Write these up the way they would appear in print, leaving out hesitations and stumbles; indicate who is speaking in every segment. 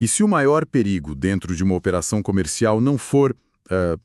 Speaker 1: E se o maior perigo dentro de uma operação comercial não for,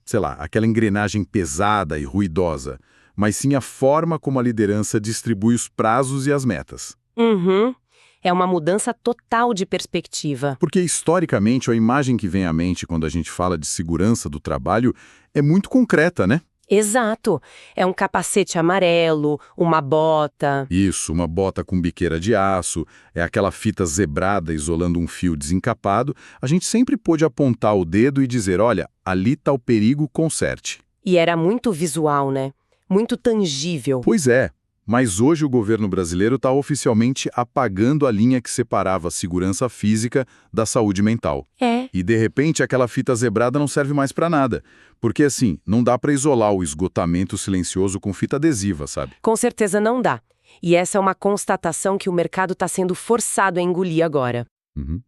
Speaker 1: sei lá, aquela engrenagem pesada e ruidosa, mas sim a forma como a liderança distribui os prazos e as metas?
Speaker 2: Uhum. É uma mudança total de perspectiva.
Speaker 1: Porque, historicamente, a imagem que vem à mente quando a gente fala de segurança do trabalho é muito concreta, né?
Speaker 2: Exato. É um capacete amarelo, uma bota.
Speaker 1: Isso, uma bota com biqueira de aço, é aquela fita zebrada isolando um fio desencapado. A gente sempre pôde apontar o dedo e dizer, olha, ali está o perigo, conserte.
Speaker 2: E era muito visual, né? Muito tangível.
Speaker 1: Pois é, mas hoje o governo brasileiro está oficialmente apagando a linha que separava a segurança física da saúde mental.
Speaker 2: É.
Speaker 1: E, de repente, aquela fita zebrada não serve mais para nada. Porque, assim, não dá para isolar o esgotamento silencioso com fita adesiva, sabe?
Speaker 2: Com certeza não dá. E essa é uma constatação que o mercado está sendo forçado a engolir agora.
Speaker 1: Uhum.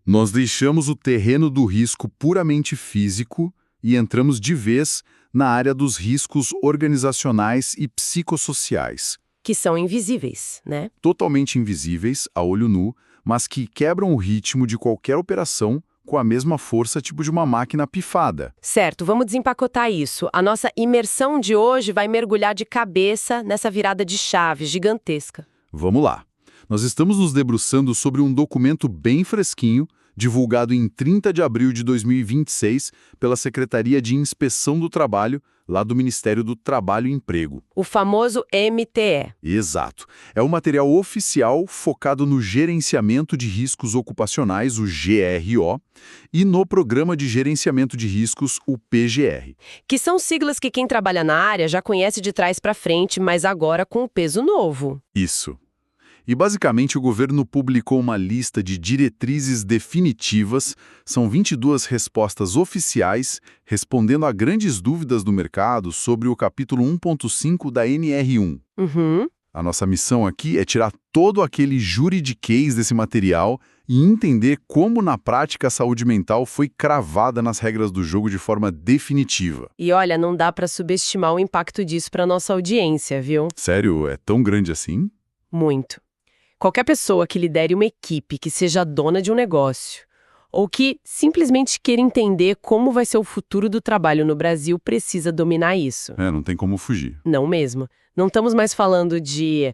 Speaker 1: Nós deixamos o terreno do risco puramente físico e entramos de vez na área dos riscos organizacionais e psicossociais.
Speaker 2: Que são invisíveis, né?
Speaker 1: Totalmente invisíveis, a olho nu, mas que quebram o ritmo de qualquer operação com a mesma força tipo de uma máquina pifada.
Speaker 2: Certo, vamos desempacotar isso. A nossa imersão de hoje vai mergulhar de cabeça nessa virada de chave gigantesca.
Speaker 1: Vamos lá. Nós estamos nos debruçando sobre um documento bem fresquinho, divulgado em 30 de abril de 2026 pela Secretaria de Inspeção do Trabalho, lá do Ministério do Trabalho e Emprego.
Speaker 2: O famoso MTE.
Speaker 1: Exato. É um material oficial focado no gerenciamento de riscos ocupacionais, o GRO, e no Programa de Gerenciamento de Riscos, o PGR.
Speaker 2: Que são siglas que quem trabalha na área já conhece de trás para frente, mas agora com um peso novo.
Speaker 1: Isso. E, basicamente, o governo publicou uma lista de diretrizes definitivas, são 22 respostas oficiais, respondendo a grandes dúvidas do mercado sobre o capítulo 1.5 da NR1.
Speaker 2: Uhum.
Speaker 1: A nossa missão aqui é tirar todo aquele juridiquês desse material e entender como, na prática, a saúde mental foi cravada nas regras do jogo de forma definitiva.
Speaker 2: E olha, não dá para subestimar o impacto disso para nossa audiência, viu?
Speaker 1: Sério, é tão grande assim?
Speaker 2: Muito. Qualquer pessoa que lidere uma equipe, que seja dona de um negócio, ou que simplesmente queira entender como vai ser o futuro do trabalho no Brasil, precisa dominar isso.
Speaker 1: Não tem como fugir.
Speaker 2: Não mesmo. Não estamos mais falando de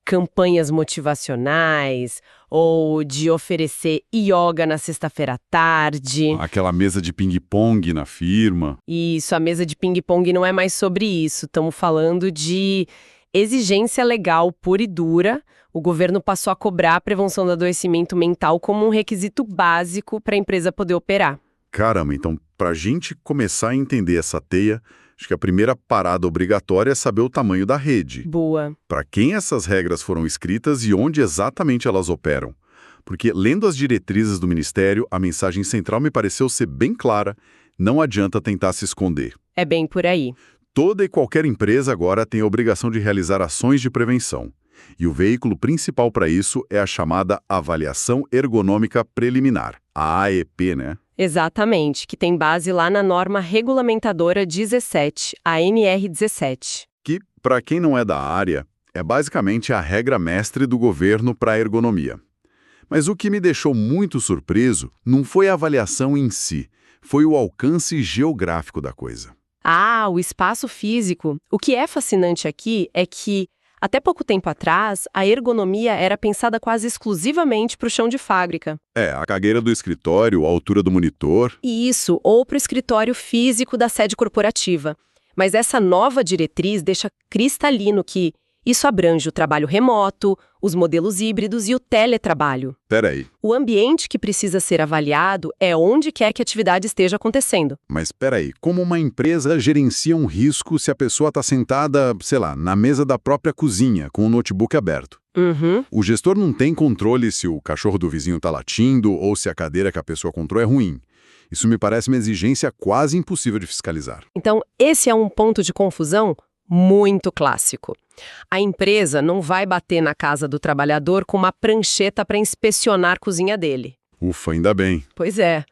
Speaker 2: campanhas motivacionais ou de oferecer yoga na sexta-feira à tarde.
Speaker 1: Aquela mesa de ping-pong na firma.
Speaker 2: Isso, a mesa de ping-pong não é mais sobre isso. Estamos falando de exigência legal pura e dura. O governo passou a cobrar a prevenção do adoecimento mental como um requisito básico para a empresa poder operar.
Speaker 1: Caramba, então, para a gente começar a entender essa teia, acho que a primeira parada obrigatória é saber o tamanho da rede.
Speaker 2: Boa.
Speaker 1: Para quem essas regras foram escritas e onde exatamente elas operam. Porque, lendo as diretrizes do Ministério, a mensagem central me pareceu ser bem clara: não adianta tentar se esconder.
Speaker 2: É bem por aí.
Speaker 1: Toda e qualquer empresa agora tem a obrigação de realizar ações de prevenção. E o veículo principal para isso é a chamada Avaliação Ergonômica Preliminar, a AEP, né?
Speaker 2: Exatamente, que tem base lá na norma regulamentadora 17, a NR17.
Speaker 1: Que, para quem não é da área, é basicamente a regra mestre do governo para a ergonomia. Mas o que me deixou muito surpreso não foi a avaliação em si, foi o alcance geográfico da coisa.
Speaker 2: Ah, o espaço físico. O que é fascinante aqui é que, até pouco tempo atrás, a ergonomia era pensada quase exclusivamente para o chão de fábrica.
Speaker 1: A cadeira do escritório, a altura do monitor.
Speaker 2: Isso, ou para o escritório físico da sede corporativa. Mas essa nova diretriz deixa cristalino que isso abrange o trabalho remoto, os modelos híbridos e o teletrabalho.
Speaker 1: Peraí.
Speaker 2: O ambiente que precisa ser avaliado é onde quer que a atividade esteja acontecendo.
Speaker 1: Mas peraí, como uma empresa gerencia um risco se a pessoa está sentada, sei lá, na mesa da própria cozinha, com o notebook aberto?
Speaker 2: Uhum.
Speaker 1: O gestor não tem controle se o cachorro do vizinho está latindo ou se a cadeira que a pessoa comprou é ruim. Isso me parece uma exigência quase impossível de fiscalizar.
Speaker 2: Então, esse é um ponto de confusão muito clássico. A empresa não vai bater na casa do trabalhador com uma prancheta para inspecionar a cozinha dele.
Speaker 1: Ufa, ainda bem.
Speaker 2: Pois é.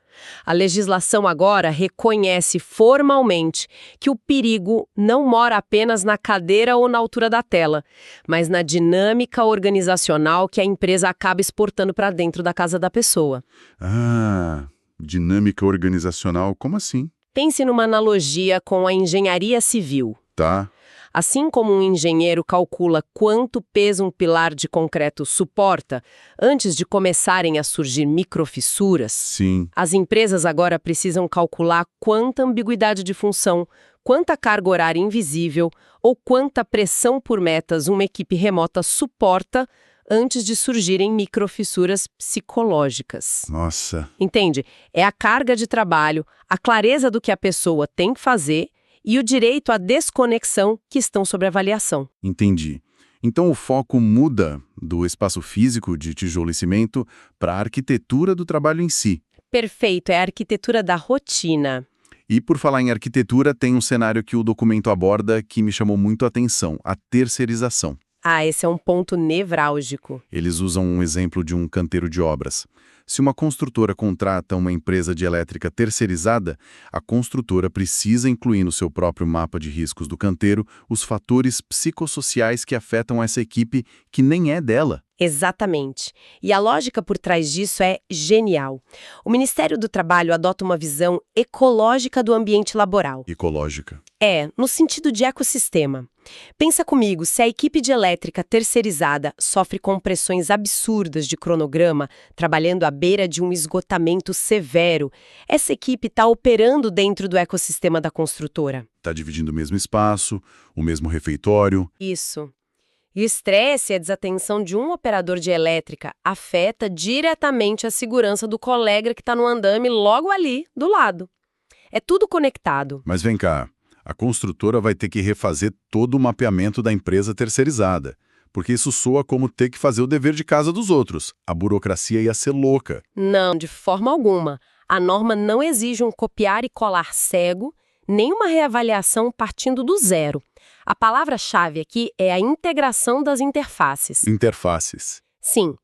Speaker 2: A legislação agora reconhece formalmente que o perigo não mora apenas na cadeira ou na altura da tela, mas na dinâmica organizacional que a empresa acaba exportando para dentro da casa da pessoa.
Speaker 1: Ah, dinâmica organizacional, como assim?
Speaker 2: Pense numa analogia com a engenharia civil.
Speaker 1: Tá,
Speaker 2: Assim como um engenheiro calcula quanto pesa um pilar de concreto suporta antes de começarem a surgir microfissuras,
Speaker 1: sim.
Speaker 2: as empresas agora precisam calcular quanta ambiguidade de função, quanta carga horária invisível ou quanta pressão por metas uma equipe remota suporta antes de surgirem microfissuras psicológicas.
Speaker 1: Nossa,
Speaker 2: Entende? É a carga de trabalho, a clareza do que a pessoa tem que fazer e o direito à desconexão que estão sob avaliação.
Speaker 1: entendi. Então o foco muda do espaço físico de tijolo e cimento para a arquitetura do trabalho em si.
Speaker 2: Perfeito, é a arquitetura da rotina.
Speaker 1: E por falar em arquitetura, tem um cenário que o documento aborda que me chamou muito a atenção, a terceirização.
Speaker 2: Ah, esse é um ponto nevrálgico.
Speaker 1: Eles usam um exemplo de um canteiro de obras. Se uma construtora contrata uma empresa de elétrica terceirizada, a construtora precisa incluir no seu próprio mapa de riscos do canteiro os fatores psicossociais que afetam essa equipe que nem é dela.
Speaker 2: Exatamente. E a lógica por trás disso é genial. O Ministério do Trabalho adota uma visão ecológica do ambiente laboral.
Speaker 1: Ecológica.
Speaker 2: No sentido de ecossistema. Pensa comigo, se a equipe de elétrica terceirizada sofre com pressões absurdas de cronograma, trabalhando à beira de um esgotamento severo, essa equipe está operando dentro do ecossistema da construtora.
Speaker 1: Está dividindo o mesmo espaço, o mesmo refeitório.
Speaker 2: Isso. E o estresse e a desatenção de um operador de elétrica afeta diretamente a segurança do colega que está no andame logo ali, do lado. É tudo conectado.
Speaker 1: Mas vem cá, a construtora vai ter que refazer todo o mapeamento da empresa terceirizada, porque isso soa como ter que fazer o dever de casa dos outros. A burocracia ia ser louca.
Speaker 2: Não, de forma alguma. A norma não exige um copiar e colar cego, nem uma reavaliação partindo do zero. A palavra-chave aqui é a integração das interfaces.
Speaker 1: Interfaces.
Speaker 2: Sim,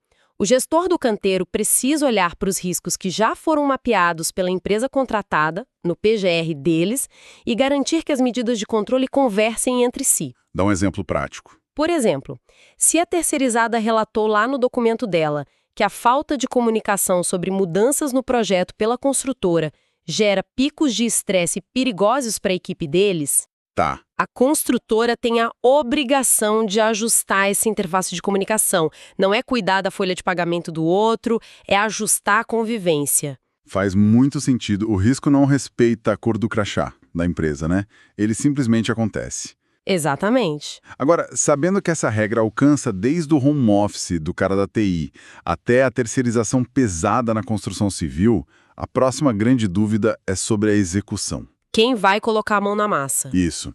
Speaker 2: o gestor do canteiro precisa olhar para os riscos que já foram mapeados pela empresa contratada, no PGR deles, e garantir que as medidas de controle conversem entre si.
Speaker 1: Dá um exemplo prático.
Speaker 2: Por exemplo, se a terceirizada relatou lá no documento dela que a falta de comunicação sobre mudanças no projeto pela construtora gera picos de estresse perigosos para a equipe deles,
Speaker 1: Tá.
Speaker 2: a construtora tem a obrigação de ajustar essa interface de comunicação. Não é cuidar da folha de pagamento do outro, é ajustar a convivência.
Speaker 1: Faz muito sentido. O risco não respeita a cor do crachá da empresa, né? Ele simplesmente acontece.
Speaker 2: Exatamente.
Speaker 1: Agora, sabendo que essa regra alcança desde o home office do cara da TI até a terceirização pesada na construção civil, a próxima grande dúvida é sobre a execução.
Speaker 2: Quem vai colocar a mão na massa?
Speaker 1: Isso.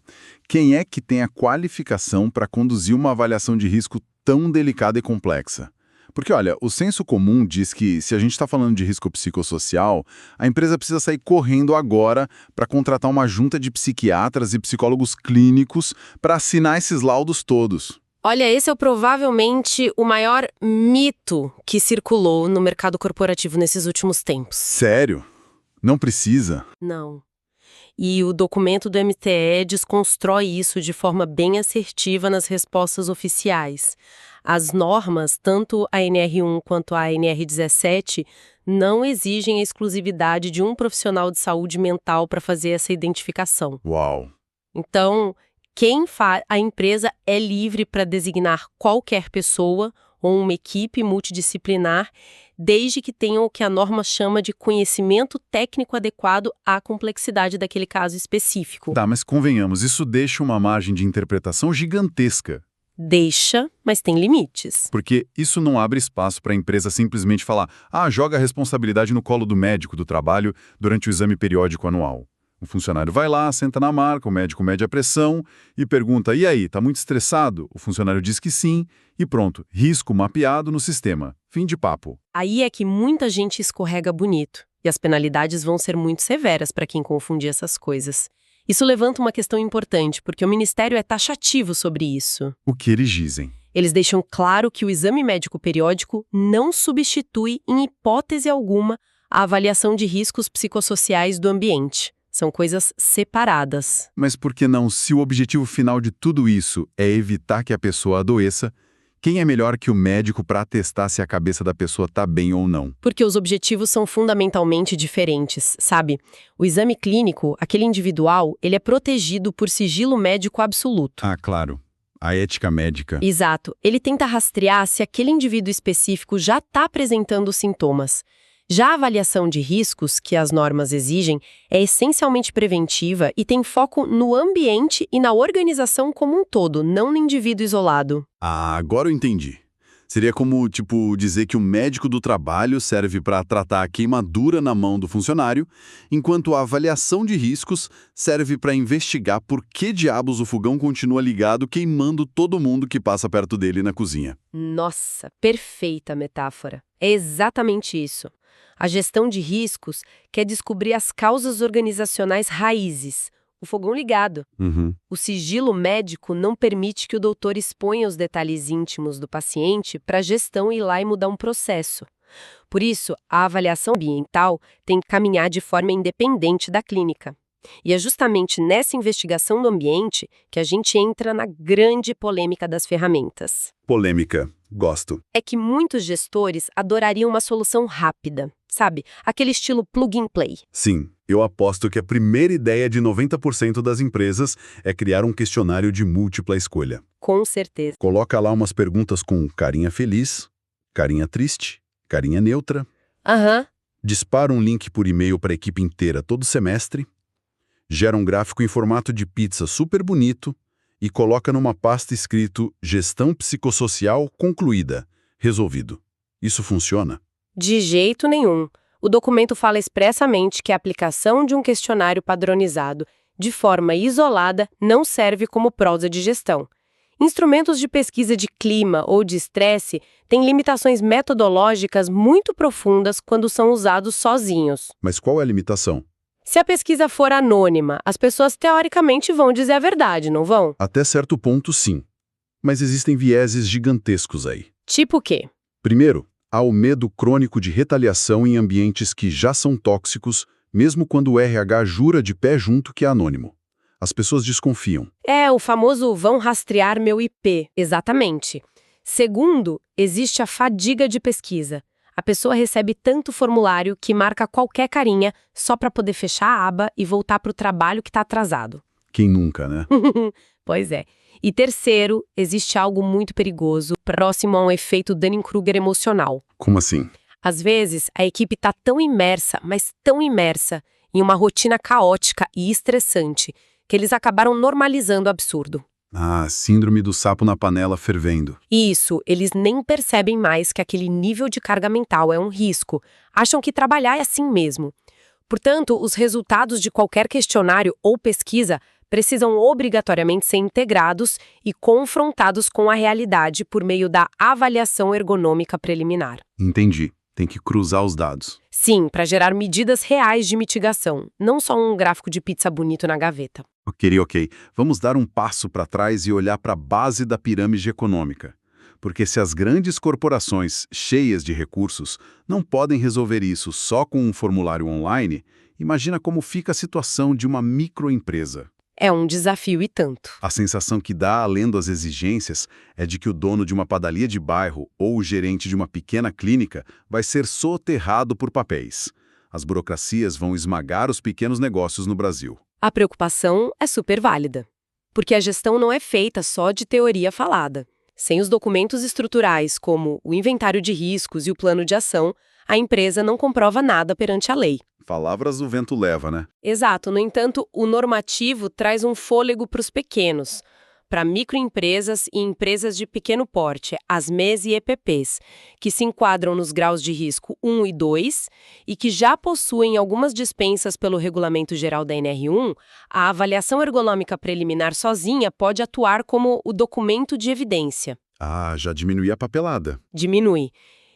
Speaker 1: Quem é que tem a qualificação para conduzir uma avaliação de risco tão delicada e complexa? Porque, olha, o senso comum diz que, se a gente está falando de risco psicossocial, a empresa precisa sair correndo agora para contratar uma junta de psiquiatras e psicólogos clínicos para assinar esses laudos todos.
Speaker 2: Olha, esse é provavelmente o maior mito que circulou no mercado corporativo nesses últimos tempos.
Speaker 1: Sério? Não precisa?
Speaker 2: Não. E o documento do MTE desconstrói isso de forma bem assertiva nas respostas oficiais. As normas, tanto a NR1 quanto a NR17, não exigem a exclusividade de um profissional de saúde mental para fazer essa identificação.
Speaker 1: Uau!
Speaker 2: Então, a empresa é livre para designar qualquer pessoa ou uma equipe multidisciplinar, desde que tenham o que a norma chama de conhecimento técnico adequado à complexidade daquele caso específico.
Speaker 1: Tá, mas convenhamos, isso deixa uma margem de interpretação gigantesca.
Speaker 2: Deixa, mas tem limites.
Speaker 1: Porque isso não abre espaço para a empresa simplesmente falar: joga a responsabilidade no colo do médico do trabalho durante o exame periódico anual. O funcionário vai lá, senta na marca, o médico mede a pressão e pergunta: e aí, tá muito estressado? O funcionário diz que sim e pronto, risco mapeado no sistema. Fim de papo.
Speaker 2: Aí é que muita gente escorrega bonito e as penalidades vão ser muito severas para quem confundir essas coisas. Isso levanta uma questão importante, porque o Ministério é taxativo sobre isso.
Speaker 1: O que eles dizem?
Speaker 2: Eles deixam claro que o exame médico periódico não substitui, em hipótese alguma, a avaliação de riscos psicossociais do ambiente. São coisas separadas.
Speaker 1: Mas por que não, se o objetivo final de tudo isso é evitar que a pessoa adoeça, quem é melhor que o médico para atestar se a cabeça da pessoa está bem ou não?
Speaker 2: Porque os objetivos são fundamentalmente diferentes, sabe? O exame clínico, aquele individual, ele é protegido por sigilo médico absoluto.
Speaker 1: Ah, claro. A ética médica.
Speaker 2: Exato. Ele tenta rastrear se aquele indivíduo específico já está apresentando sintomas. Já a avaliação de riscos, que as normas exigem, é essencialmente preventiva e tem foco no ambiente e na organização como um todo, não no indivíduo isolado.
Speaker 1: Ah, agora eu entendi. Seria como, dizer que o médico do trabalho serve para tratar a queimadura na mão do funcionário, enquanto a avaliação de riscos serve para investigar por que diabos o fogão continua ligado queimando todo mundo que passa perto dele na cozinha.
Speaker 2: Nossa, perfeita metáfora. É exatamente isso. A gestão de riscos quer descobrir as causas organizacionais raízes, o fogão ligado. O sigilo médico não permite que o doutor exponha os detalhes íntimos do paciente para a gestão ir lá e mudar um processo. Por isso, a avaliação ambiental tem que caminhar de forma independente da clínica. E é justamente nessa investigação do ambiente que a gente entra na grande polêmica das ferramentas.
Speaker 1: Polêmica. Gosto.
Speaker 2: É que muitos gestores adorariam uma solução rápida, sabe? Aquele estilo plug and play.
Speaker 1: Sim, eu aposto que a primeira ideia de 90% das empresas é criar um questionário de múltipla escolha.
Speaker 2: Com certeza.
Speaker 1: Coloca lá umas perguntas com carinha feliz, carinha triste, carinha neutra. Dispara um link por e-mail para a equipe inteira todo semestre. Gera um gráfico em formato de pizza super bonito e coloca numa pasta escrito Gestão Psicossocial Concluída, resolvido. Isso funciona?
Speaker 2: De jeito nenhum. O documento fala expressamente que a aplicação de um questionário padronizado de forma isolada não serve como prosa de gestão. Instrumentos de pesquisa de clima ou de estresse têm limitações metodológicas muito profundas quando são usados sozinhos.
Speaker 1: Mas qual é a limitação?
Speaker 2: Se a pesquisa for anônima, as pessoas teoricamente vão dizer a verdade, não vão?
Speaker 1: Até certo ponto, sim. Mas existem vieses gigantescos aí.
Speaker 2: Tipo o quê?
Speaker 1: Primeiro, há o medo crônico de retaliação em ambientes que já são tóxicos, mesmo quando o RH jura de pé junto que é anônimo. As pessoas desconfiam.
Speaker 2: É, o famoso vão rastrear meu IP, exatamente. Segundo, existe a fadiga de pesquisa. A pessoa recebe tanto formulário que marca qualquer carinha só para poder fechar a aba e voltar para o trabalho que está atrasado.
Speaker 1: Quem nunca, né?
Speaker 2: Pois é. E terceiro, existe algo muito perigoso, próximo a um efeito Dunning-Kruger emocional.
Speaker 1: Como assim?
Speaker 2: Às vezes, a equipe está tão imersa, mas tão imersa, em uma rotina caótica e estressante, que eles acabaram normalizando o absurdo.
Speaker 1: Ah, síndrome do sapo na panela fervendo.
Speaker 2: Isso, eles nem percebem mais que aquele nível de carga mental é um risco. Acham que trabalhar é assim mesmo. Portanto, os resultados de qualquer questionário ou pesquisa precisam obrigatoriamente ser integrados e confrontados com a realidade por meio da avaliação ergonômica preliminar.
Speaker 1: Entendi. Tem que cruzar os dados.
Speaker 2: Sim, para gerar medidas reais de mitigação, não só um gráfico de pizza bonito na gaveta.
Speaker 1: Ok. Vamos dar um passo para trás e olhar para a base da pirâmide econômica. Porque se as grandes corporações, cheias de recursos, não podem resolver isso só com um formulário online, imagina como fica a situação de uma microempresa.
Speaker 2: É um desafio e tanto.
Speaker 1: A sensação que dá, lendo as exigências, é de que o dono de uma padaria de bairro ou o gerente de uma pequena clínica vai ser soterrado por papéis. As burocracias vão esmagar os pequenos negócios no Brasil.
Speaker 2: A preocupação é super válida, porque a gestão não é feita só de teoria falada. Sem os documentos estruturais, como o inventário de riscos e o plano de ação, a empresa não comprova nada perante a lei.
Speaker 1: Palavras o vento leva, né?
Speaker 2: Exato. No entanto, o normativo traz um fôlego para os pequenos, para microempresas e empresas de pequeno porte, as MEs e EPPs, que se enquadram nos graus de risco 1 e 2 e que já possuem algumas dispensas pelo Regulamento Geral da NR1, a avaliação ergonômica preliminar sozinha pode atuar como o documento de evidência.
Speaker 1: Ah, já diminui a papelada.
Speaker 2: Diminui.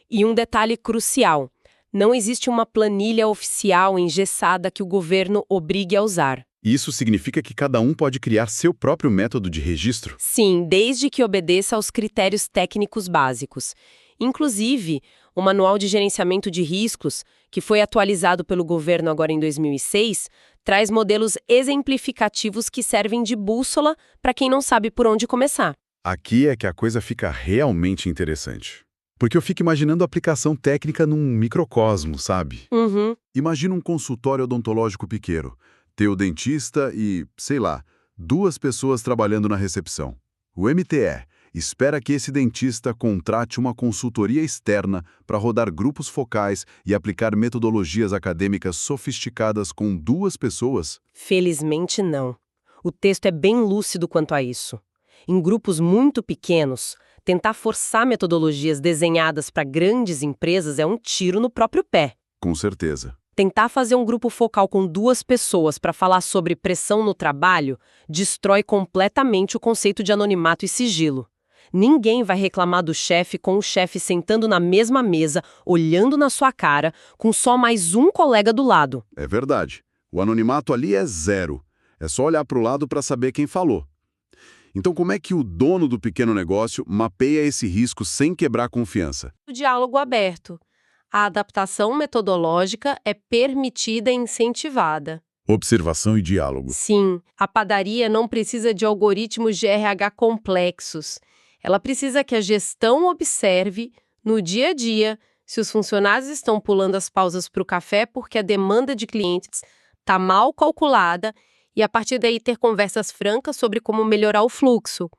Speaker 2: E um detalhe crucial: não existe uma planilha oficial engessada que o governo obrigue a usar.
Speaker 1: Isso significa que cada um pode criar seu próprio método de registro?
Speaker 2: Sim, desde que obedeça aos critérios técnicos básicos. Inclusive, o Manual de Gerenciamento de Riscos, que foi atualizado pelo governo agora em 2006, traz modelos exemplificativos que servem de bússola para quem não sabe por onde começar.
Speaker 1: Aqui é que a coisa fica realmente interessante. Porque eu fico imaginando a aplicação técnica num microcosmo, sabe?
Speaker 2: Uhum.
Speaker 1: Imagina um consultório odontológico pequeno. Ter o dentista e, sei lá, 2 pessoas trabalhando na recepção. O MTE espera que esse dentista contrate uma consultoria externa para rodar grupos focais e aplicar metodologias acadêmicas sofisticadas com 2 pessoas?
Speaker 2: Felizmente não. O texto é bem lúcido quanto a isso. Em grupos muito pequenos, tentar forçar metodologias desenhadas para grandes empresas é um tiro no próprio pé.
Speaker 1: Com certeza.
Speaker 2: Tentar fazer um grupo focal com 2 pessoas para falar sobre pressão no trabalho destrói completamente o conceito de anonimato e sigilo. Ninguém vai reclamar do chefe com o chefe sentando na mesma mesa, olhando na sua cara, com só mais um colega do lado.
Speaker 1: É verdade. O anonimato ali é 0. É só olhar para o lado para saber quem falou. Então, como é que o dono do pequeno negócio mapeia esse risco sem quebrar a confiança?
Speaker 2: O diálogo aberto. A adaptação metodológica é permitida e incentivada.
Speaker 1: Observação e diálogo.
Speaker 2: Sim, a padaria não precisa de algoritmos de RH complexos. Ela precisa que a gestão observe, no dia a dia, se os funcionários estão pulando as pausas para o café porque a demanda de clientes está mal calculada e, a partir daí, ter conversas francas sobre como melhorar o fluxo.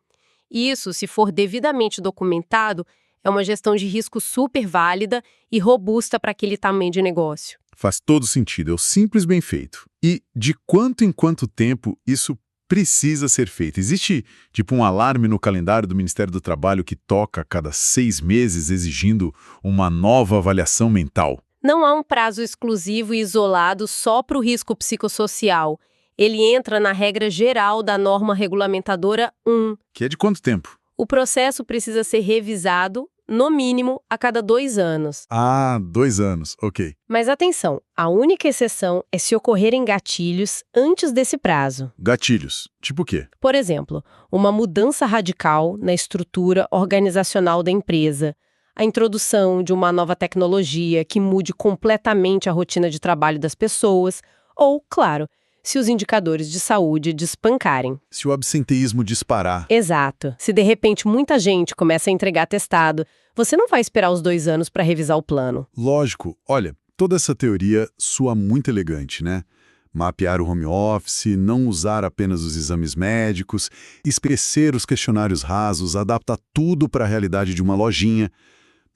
Speaker 2: Isso, se for devidamente documentado, é uma gestão de risco super válida e robusta para aquele tamanho de negócio.
Speaker 1: Faz todo sentido, é o simples bem feito. E de quanto em quanto tempo isso precisa ser feito? Existe, tipo, um alarme no calendário do Ministério do Trabalho que toca a cada 6 meses exigindo uma nova avaliação mental?
Speaker 2: Não há um prazo exclusivo e isolado só para o risco psicossocial. Ele entra na regra geral da norma regulamentadora 1.
Speaker 1: Que é de quanto tempo?
Speaker 2: O processo precisa ser revisado, no mínimo, a cada 2 anos.
Speaker 1: Ah, 2 anos, ok.
Speaker 2: Mas atenção, a única exceção é se ocorrerem gatilhos antes desse prazo.
Speaker 1: Gatilhos, tipo o quê?
Speaker 2: Por exemplo, uma mudança radical na estrutura organizacional da empresa, a introdução de uma nova tecnologia que mude completamente a rotina de trabalho das pessoas, ou, claro, se os indicadores de saúde despancarem.
Speaker 1: Se o absenteísmo disparar.
Speaker 2: Exato. Se de repente muita gente começa a entregar atestado, você não vai esperar os 2 anos para revisar o plano.
Speaker 1: Lógico, olha, toda essa teoria soa muito elegante, né? Mapear o home office, não usar apenas os exames médicos, esquecer os questionários rasos, adaptar tudo para a realidade de uma lojinha.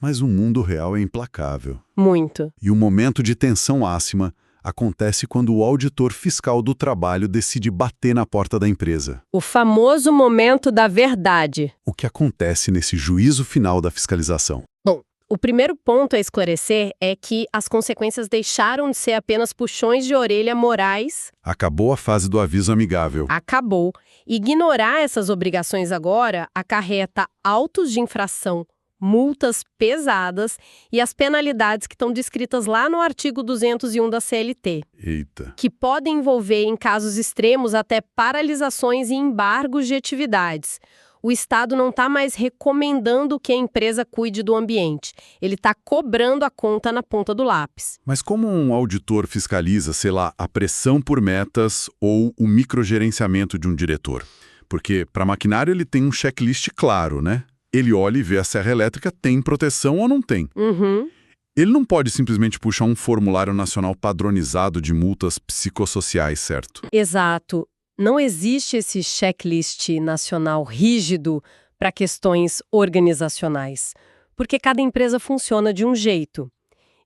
Speaker 1: Mas o mundo real é implacável.
Speaker 2: Muito.
Speaker 1: E o momento de tensão ácima acontece quando o auditor fiscal do trabalho decide bater na porta da empresa.
Speaker 2: O famoso momento da verdade.
Speaker 1: O que acontece nesse juízo final da fiscalização?
Speaker 2: Bom, o primeiro ponto a esclarecer é que as consequências deixaram de ser apenas puxões de orelha morais.
Speaker 1: Acabou a fase do aviso amigável.
Speaker 2: Acabou. Ignorar essas obrigações agora acarreta autos de infração, multas pesadas e as penalidades que estão descritas lá no artigo 201 da CLT.
Speaker 1: Eita.
Speaker 2: Que podem envolver, em casos extremos, até paralisações e embargos de atividades. O Estado não está mais recomendando que a empresa cuide do ambiente. Ele está cobrando a conta na ponta do lápis.
Speaker 1: Mas como um auditor fiscaliza, sei lá, a pressão por metas ou o microgerenciamento de um diretor? Porque para maquinário ele tem um checklist claro, né? Ele olha e vê a serra elétrica tem proteção ou não tem.
Speaker 2: Uhum.
Speaker 1: Ele não pode simplesmente puxar um formulário nacional padronizado de multas psicossociais, certo?
Speaker 2: Exato. Não existe esse checklist nacional rígido para questões organizacionais, porque cada empresa funciona de um jeito.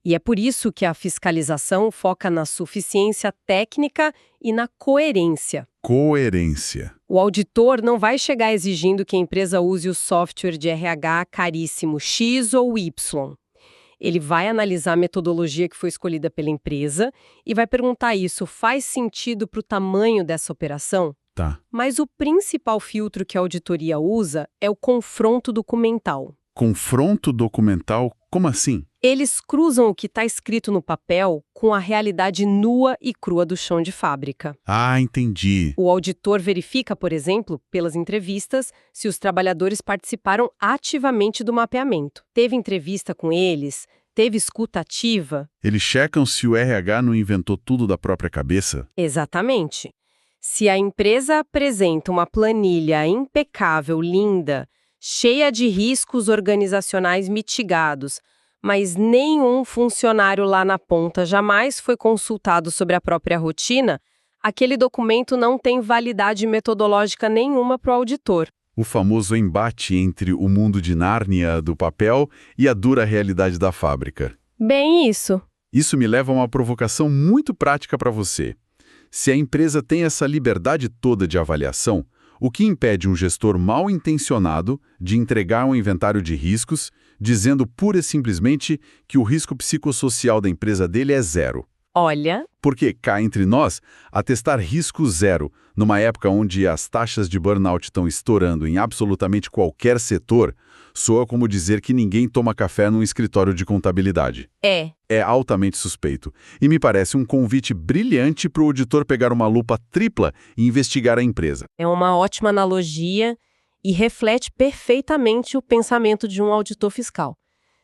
Speaker 2: E é por isso que a fiscalização foca na suficiência técnica e na coerência.
Speaker 1: Coerência.
Speaker 2: O auditor não vai chegar exigindo que a empresa use o software de RH caríssimo X ou Y. Ele vai analisar a metodologia que foi escolhida pela empresa e vai perguntar isso faz sentido para o tamanho dessa operação?
Speaker 1: Tá.
Speaker 2: Mas o principal filtro que a auditoria usa é o confronto documental.
Speaker 1: Confronto documental? Como assim?
Speaker 2: Eles cruzam o que está escrito no papel com a realidade nua e crua do chão de fábrica.
Speaker 1: Ah, entendi.
Speaker 2: O auditor verifica, por exemplo, pelas entrevistas, se os trabalhadores participaram ativamente do mapeamento. Teve entrevista com eles? Teve escuta ativa?
Speaker 1: Eles checam se o RH não inventou tudo da própria cabeça?
Speaker 2: Exatamente. Se a empresa apresenta uma planilha impecável, linda, cheia de riscos organizacionais mitigados, mas nenhum funcionário lá na ponta jamais foi consultado sobre a própria rotina, aquele documento não tem validade metodológica nenhuma para o auditor.
Speaker 1: O famoso embate entre o mundo de Nárnia do papel e a dura realidade da fábrica.
Speaker 2: Bem isso.
Speaker 1: Isso me leva a uma provocação muito prática para você. Se a empresa tem essa liberdade toda de avaliação, o que impede um gestor mal intencionado de entregar um inventário de riscos, dizendo pura e simplesmente que o risco psicossocial da empresa dele é zero?
Speaker 2: Olha,
Speaker 1: Porque, cá entre nós, atestar risco zero, numa época onde as taxas de burnout estão estourando em absolutamente qualquer setor, soa como dizer que ninguém toma café num escritório de contabilidade. É altamente suspeito. E me parece um convite brilhante para o auditor pegar uma lupa tripla e investigar a empresa.
Speaker 2: é uma ótima analogia e reflete perfeitamente o pensamento de um auditor fiscal.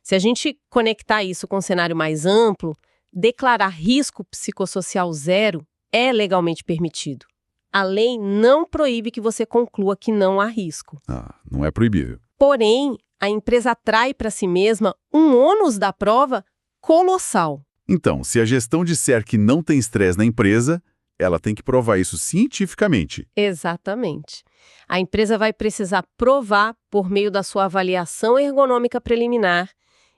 Speaker 2: Se a gente conectar isso com um cenário mais amplo, declarar risco psicossocial zero é legalmente permitido. A lei não proíbe que você conclua que não há risco.
Speaker 1: Ah, não é proibível.
Speaker 2: Porém, a empresa atrai para si mesma um ônus da prova colossal.
Speaker 1: Então, se a gestão disser que não tem estresse na empresa, ela tem que provar isso cientificamente.
Speaker 2: Exatamente. A empresa vai precisar provar, por meio da sua avaliação ergonômica preliminar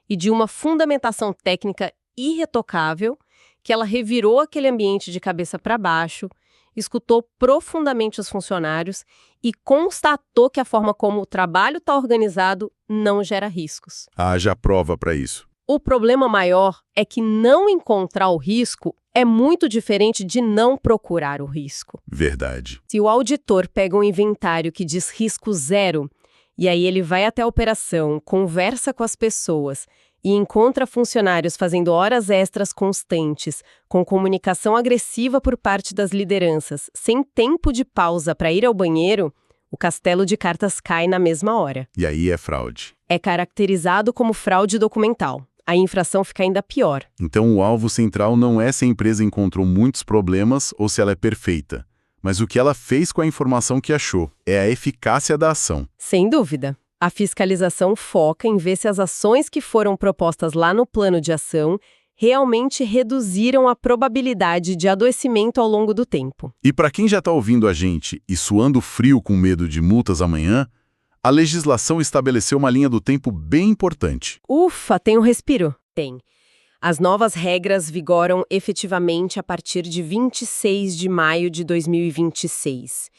Speaker 2: e de uma fundamentação técnica irretocável, que ela revirou aquele ambiente de cabeça para baixo, escutou profundamente os funcionários e constatou que a forma como o trabalho está organizado não gera riscos.
Speaker 1: Haja prova para isso.
Speaker 2: O problema maior é que não encontrar o risco é muito diferente de não procurar o risco.
Speaker 1: Verdade.
Speaker 2: Se o auditor pega um inventário que diz risco zero, e aí ele vai até a operação, conversa com as pessoas e encontra funcionários fazendo horas extras constantes, com comunicação agressiva por parte das lideranças, sem tempo de pausa para ir ao banheiro, o castelo de cartas cai na mesma hora.
Speaker 1: E aí é fraude.
Speaker 2: É caracterizado como fraude documental. A infração fica ainda pior.
Speaker 1: Então o alvo central não é se a empresa encontrou muitos problemas ou se ela é perfeita, mas o que ela fez com a informação que achou. É a eficácia da ação.
Speaker 2: Sem dúvida. A fiscalização foca em ver se as ações que foram propostas lá no plano de ação realmente reduziram a probabilidade de adoecimento ao longo do tempo.
Speaker 1: E para quem já está ouvindo a gente e suando frio com medo de multas amanhã, a legislação estabeleceu uma linha do tempo bem importante.
Speaker 2: Ufa, tem um respiro? Tem. As novas regras vigoram efetivamente a partir de 26 de maio de 2026.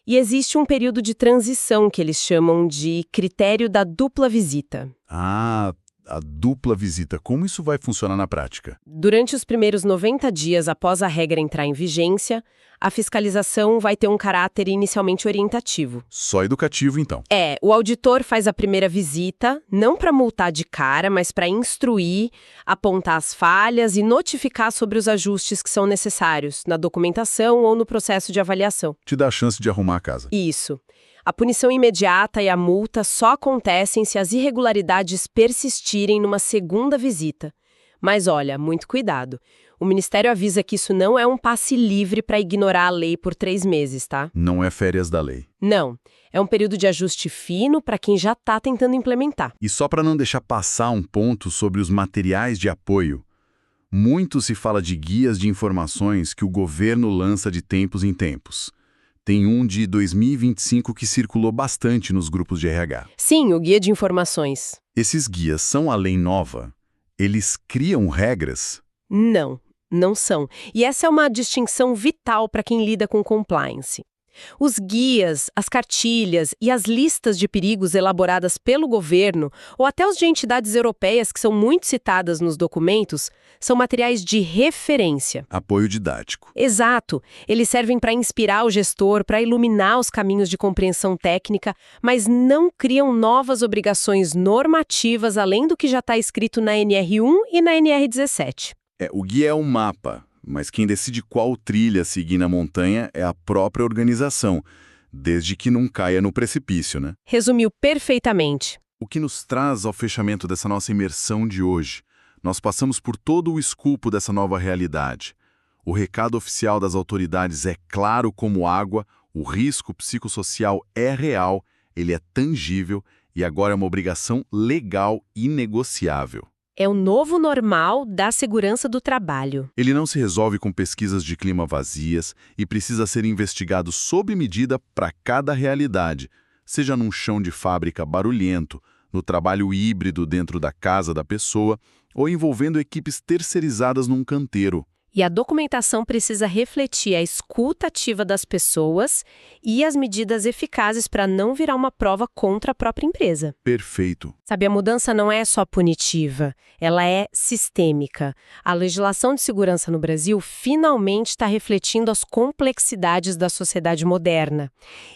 Speaker 2: E existe um período de transição que eles chamam de critério da dupla visita.
Speaker 1: Ah, a dupla visita. Como isso vai funcionar na prática?
Speaker 2: Durante os primeiros 90 dias após a regra entrar em vigência, a fiscalização vai ter um caráter inicialmente orientativo.
Speaker 1: Só educativo, então.
Speaker 2: O auditor faz a primeira visita, não para multar de cara, mas para instruir, apontar as falhas e notificar sobre os ajustes que são necessários na documentação ou no processo de avaliação.
Speaker 1: Te dá a chance de arrumar a casa.
Speaker 2: Isso. A punição imediata e a multa só acontecem se as irregularidades persistirem numa segunda visita. Mas olha, muito cuidado. O Ministério avisa que isso não é um passe livre para ignorar a lei por 3 meses, tá?
Speaker 1: Não é férias da lei.
Speaker 2: Não. É um período de ajuste fino para quem já está tentando implementar.
Speaker 1: E só para não deixar passar um ponto sobre os materiais de apoio, muito se fala de guias de informações que o governo lança de tempos em tempos. Tem um de 2025 que circulou bastante nos grupos de RH.
Speaker 2: Sim, o Guia de Informações.
Speaker 1: Esses guias são a lei nova? Eles criam regras?
Speaker 2: Não, não são. E essa é uma distinção vital para quem lida com compliance. Os guias, as cartilhas e as listas de perigos elaboradas pelo governo, ou até os de entidades europeias que são muito citadas nos documentos, são materiais de referência.
Speaker 1: Apoio didático.
Speaker 2: Exato. Eles servem para inspirar o gestor, para iluminar os caminhos de compreensão técnica, mas não criam novas obrigações normativas além do que já está escrito na NR1 e na NR17.
Speaker 1: O guia é um mapa, mas quem decide qual trilha seguir na montanha é a própria organização, desde que não caia no precipício, né?
Speaker 2: Resumiu perfeitamente.
Speaker 1: O que nos traz ao fechamento dessa nossa imersão de hoje? Nós passamos por todo o escopo dessa nova realidade. O recado oficial das autoridades é claro como água, o risco psicossocial é real, ele é tangível e agora é uma obrigação legal e inegociável.
Speaker 2: É o novo normal da segurança do trabalho.
Speaker 1: Ele não se resolve com pesquisas de clima vazias e precisa ser investigado sob medida para cada realidade, seja num chão de fábrica barulhento, no trabalho híbrido dentro da casa da pessoa ou envolvendo equipes terceirizadas num canteiro.
Speaker 2: E a documentação precisa refletir a escuta ativa das pessoas e as medidas eficazes para não virar uma prova contra a própria empresa.
Speaker 1: Perfeito.
Speaker 2: Sabe, a mudança não é só punitiva, ela é sistêmica. A legislação de segurança no Brasil finalmente está refletindo as complexidades da sociedade moderna.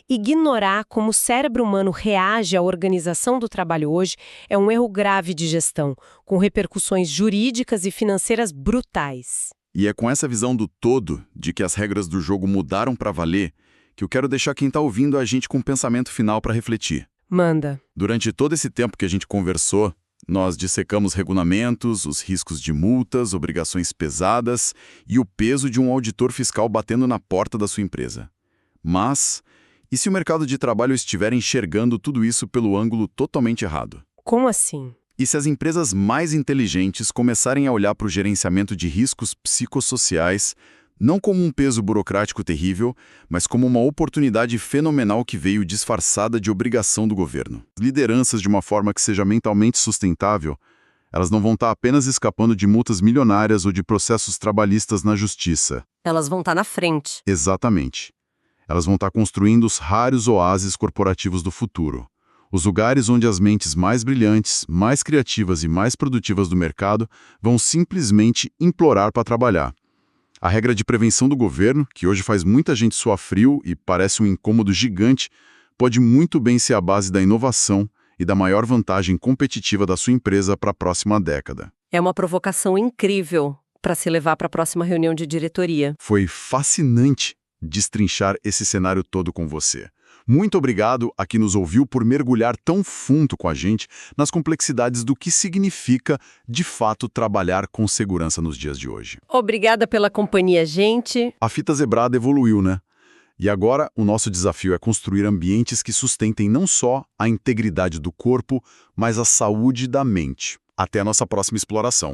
Speaker 2: Ignorar como o cérebro humano reage à organização do trabalho hoje é um erro grave de gestão, com repercussões jurídicas e financeiras brutais.
Speaker 1: E é com essa visão do todo, de que as regras do jogo mudaram para valer, que eu quero deixar quem está ouvindo a gente com um pensamento final para refletir.
Speaker 2: Manda.
Speaker 1: Durante todo esse tempo que a gente conversou, nós dissecamos regulamentos, os riscos de multas, obrigações pesadas e o peso de um auditor fiscal batendo na porta da sua empresa. Mas, e se o mercado de trabalho estiver enxergando tudo isso pelo ângulo totalmente errado?
Speaker 2: Como assim?
Speaker 1: E se as empresas mais inteligentes começarem a olhar para o gerenciamento de riscos psicossociais, não como um peso burocrático terrível, mas como uma oportunidade fenomenal que veio disfarçada de obrigação do governo? Lideranças de uma forma que seja mentalmente sustentável, elas não vão estar apenas escapando de multas milionárias ou de processos trabalhistas na justiça.
Speaker 2: Elas vão estar na frente.
Speaker 1: Exatamente. Elas vão estar construindo os raros oásis corporativos do futuro. Os lugares onde as mentes mais brilhantes, mais criativas e mais produtivas do mercado vão simplesmente implorar para trabalhar. A regra de prevenção do governo, que hoje faz muita gente suar frio e parece um incômodo gigante, pode muito bem ser a base da inovação e da maior vantagem competitiva da sua empresa para a próxima década.
Speaker 2: É uma provocação incrível para se levar para a próxima reunião de diretoria.
Speaker 1: Foi fascinante destrinchar esse cenário todo com você. Muito obrigado a quem nos ouviu por mergulhar tão fundo com a gente nas complexidades do que significa, de fato, trabalhar com segurança nos dias de hoje.
Speaker 2: Obrigada pela companhia, gente.
Speaker 1: A fita zebrada evoluiu, né? E agora o nosso desafio é construir ambientes que sustentem não só a integridade do corpo, mas a saúde da mente. Até a nossa próxima exploração.